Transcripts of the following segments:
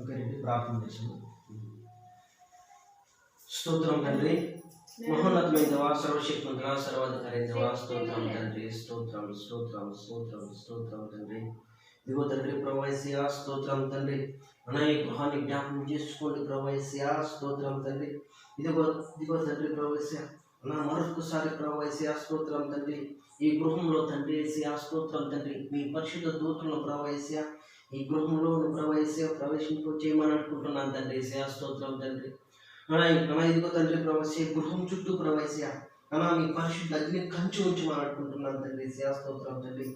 ఓకేనండి, ప్రార్థన చేసాము. స్తోత్రం తండ్రి, మహోన్నతమైన దేవా, సర్వశక్తిమంతుడా, సర్వాధికారి దేవా, స్తోత్రం తండ్రి, స్తోత్రం స్తోత్రం స్తోత్రం స్తోత్రం తండ్రి. ఇదిగో తండ్రి ప్రభు యేసయ్యా, స్తోత్రం తండ్రి. అన్న ఈ గృహాన్ని జ్ఞాపకం చేసుకోండి ప్రభు యేసయ్యా, స్తోత్రం తండ్రి. ఇదిగో ఇదిగో తండ్రి ప్రభు యేసయ్యా, అన్న మరొకసారి ప్రభు యేసయ్యా, స్తోత్రం తండ్రి. ఈ గృహంలో తండ్రి యేసయ్యా, స్తోత్రం తండ్రి. మీ పరిశుద్ధ దూతలను ప్రభు యేసయ్యా ఈ గృహంలో ప్రభు యేసయ్యా ప్రవేశింపు చేయమని అనుకుంటున్నాను తండ్రి యేసయ్యా, స్తోత్రం తండ్రి. అలా ఇదిగో తండ్రి ప్రభు యేసయ్యా గృహం చుట్టూ ప్రభు యేసయ్యా అలా మీ పరిశుద్ధ అగ్ని కంచి ఉంచమని అనుకుంటున్నాను తండ్రి యేసయ్యా, స్తోత్రం తండ్రి.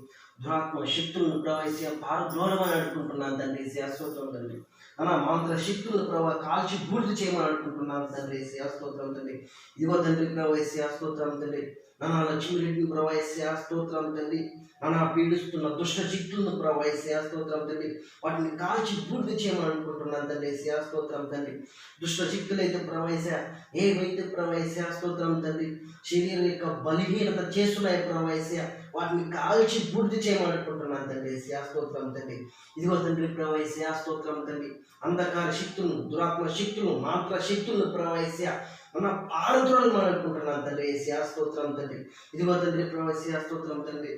దురాత్మ శక్తులను ప్రభు యేసయ్యా పారద్రోలమని అనుకుంటున్నాను తండ్రి యేసయ్యా, స్తోత్రం తండ్రి. అలా మంత్ర శక్తులను ప్రభు కాల్చి బూడిద చేయమని అనుకుంటున్నాను తండ్రి యేసయ్యా, స్తోత్రం తండ్రి. ఇదిగో తండ్రి ప్రభు యేసయ్యా, స్తోత్రం తండ్రి. లక్ష్మీరెడ్డి ప్రభు యేసయ్యా, స్తోత్రం తండ్రి. పీడిస్తున్న దుష్ట శక్తులను ప్రభు యేసయ్యా, స్తోత్రం తండ్రి. వాటిని కాల్చి బూడిద చేయమని అనుకుంటున్నాను తండ్రి యేసయ్యా, స్తోత్రం తండ్రి. దుష్ట శక్తులైతే ప్రభు యేసయ్యా ఏవైతే ప్రభు యేసయ్యా, స్తోత్రం తండ్రి, శరీరం యొక్క బలహీనత చేస్తున్నాయి ప్రభు యేసయ్యా వాటిని కాల్చి బూడిద చేయమని అనుకుంటున్నాను తండ్రి యేసయ్యా, స్తోత్రం తండ్రి. ఇదిగో తండ్రి ప్రభు యేసయ్యా, స్తోత్రం తండ్రి. అంధకార శక్తులను, దురాత్మ శక్తులను, మాత్ర శక్తులను ప్రభు యేసయ్యా పారద్రోలు అనుకుంటున్నాను తండ్రి యేసయ్యా, స్తోత్రం తండ్రి. ఇదిగో తండ్రి ప్రభు యేసయ్యా, స్తోత్రం తండ్రి.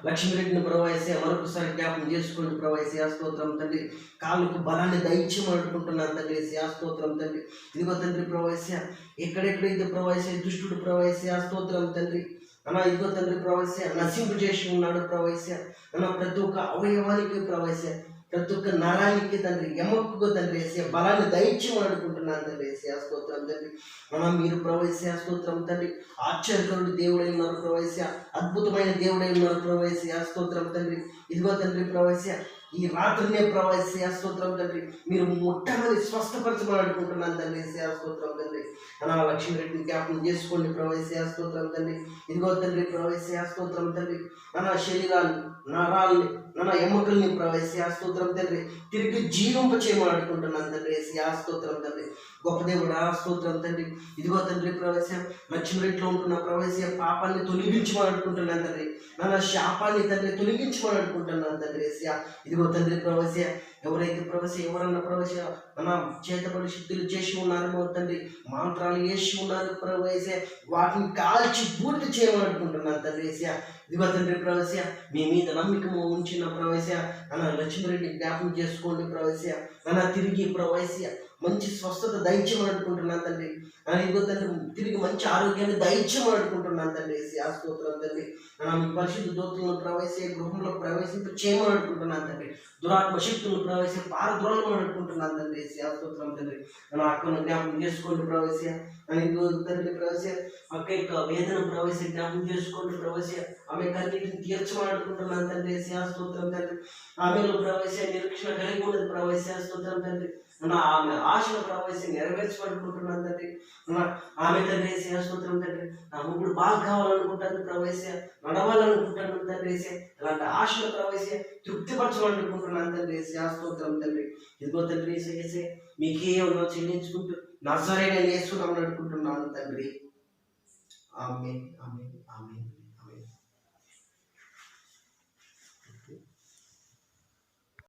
లక్ష్మీరెడ్డిని ప్రభు యేసయ్యా మరొకసారి జ్ఞాపకం చేసుకోండి ప్రభు యేసయ్యా, స్తోత్రం తండ్రి. కాళ్ళకు బలాన్ని దయచేయమని అనుకుంటున్నాను తండ్రి యేసయ్యా, స్తోత్రం తండ్రి. ఇదిగో తండ్రి ప్రభు యేసయ్యా ఎక్కడెక్కడైతే ప్రభు యేసయ్యా దుష్టుడు ప్రభు యేసయ్యా, స్తోత్రం తండ్రి. ఇదిగో తండ్రి ప్రభు యేసయ్యా నశింపు చేసి ఉన్నాడు ప్రభు యేసయ్యా ప్రతి ఒక్క అవయవానికి ప్రభు యేసయ్యా ప్రతి ఒక్క నరానికి తండ్రి ఎముకకు తండ్రి యేసయ్యా బలాన్ని దయచేయమని అనుకుంటున్నాను తండ్రి యేసయ్యా, స్తోత్రం తండ్రి. మీరు ప్రభు యేసయ్యా, స్తోత్రం తండ్రి. ఆశ్చర్యకరుడు దేవుడై ఉన్నారు ప్రభు యేసయ్యా, అద్భుతమైన దేవుడై ఉన్నారు ప్రభు యేసయ్యా, స్తోత్రం తండ్రి. ఇదిగో తండ్రి ప్రభు యేసయ్యా ఈ రాత్రినే ప్రభు యేసయ్యా, స్తోత్రం తండ్రి. మీరు మొట్టమొదటి స్వస్థపరచమని అనుకుంటున్నాను తండ్రి యేసయ్యా, స్తోత్రం తండ్రి. లక్ష్మీరెడ్డిని జ్ఞాపకం చేసుకోండి ప్రభు యేసయ్యా, స్తోత్రం తండ్రి. ఇదిగో తండ్రి ప్రభు యేసయ్యా, స్తోత్రం తండ్రి. శరీరాన్ని, నరాల్ని, ఎముకల్ని ప్రభు యేసయ్యా, స్తోత్రం తండ్రి తిరిగి జీవింప చేయమని అనుకుంటున్నాను తండ్రి యేసయ్యా, స్తోత్రం తండ్రి. గొప్ప దేవుడా, స్తోత్రం తండ్రి. ఇదిగో తండ్రి ప్రభు యేసయ్యా లక్ష్మీరెడ్డిలో ఉంటున్న ప్రభు యేసయ్యా పాపాన్ని తొలగించమని అనుకుంటున్నాను తండ్రి. శాపాన్ని తండ్రి తొలగించమని అనుకుంటున్నాను తండ్రి యేసయ్యా. ఇదిగో తండ్రి ప్రభు యేసయ్యా ఎవరైతే ఎవరన్నా ప్రభు యేసయ్యా చేతపడి శక్తులు చేసి ఉన్నారో తండ్రి, మంత్రాలు వేసి ఉన్నారు ప్రభు యేసయ్యా వాటిని కాల్చి బూడిద చేయమని అనుకుంటున్నాను తండ్రి యేసయ్యా. ఇదిగో తండ్రి ప్రభు యేసయ్యా మీ మీద నమ్మికము ఉంచిన ప్రభు యేసయ్యా లక్ష్మీరెడ్డి జ్ఞాపకం చేసుకోండి ప్రభు యేసయ్యా తిరిగి ప్రభు యేసయ్యా మంచి స్వస్థత దయచేయమని అనుకుంటున్నాను తండ్రి. ఇదిగో తండ్రి తిరిగి మంచి ఆరోగ్యాన్ని దయచేయమని అనుకుంటున్నాను తండ్రి యేసయ్యా, స్తోత్రం తండ్రి. మీ పరిశుద్ధ దూతలను ప్రవేశించే గృహంలో ప్రవేశింప చేయమని అనుకుంటున్నాను తండ్రి. దురాత్మ శక్తులను ప్రవేశించే పారద్రోలమని అనుకుంటున్నాను తండ్రి యేసయ్యా, స్తోత్రం తండ్రి. అక్కను జ్ఞాపకం చేసుకోండి ప్రభు యేసయ్యా. ఇదిగో తండ్రి ప్రభు యేసయ్యా అక్క యొక్క వేదన ప్రవేశ జ్ఞాపకం చేసుకోండి ప్రభు యేసయ్యా ఆమె కన్నీటిని తీర్చమని అనుకుంటున్నాను తండ్రి యేసయ్యా, స్తోత్రం తండ్రి. ఆమెలో ప్రవేశ నిరీక్షణ కలిగి ఉన్నది ప్రభు యేసయ్యా, స్తోత్రం తండ్రి. ఆమె ఆశల ప్రవేశ నెరవేర్చమనుకుంటున్నాను తండ్రి. ఆమె తండ్రి యేసయ్యా, స్తోత్రం తండ్రి. నా ముగ్గురు బాగా కావాలనుకుంటాను ప్రభు యేసయ్యా, నడవాలనుకుంటాను తండ్రి యేసయ్యా. ఇలాంటి ఆశల ప్రవేశ తృప్తిపరచమనుకుంటున్నాను తండ్రి యేసయ్యా, స్తోత్రం తండ్రి. ఇదిగో తండ్రి యేసయ్యా మీకే చెల్లించుకుంటూ నజరేయుడైన యేసు నామమున అనుకుంటున్నాను తండ్రి. ఆమేన్, ఆమేన్, ఆమేన్.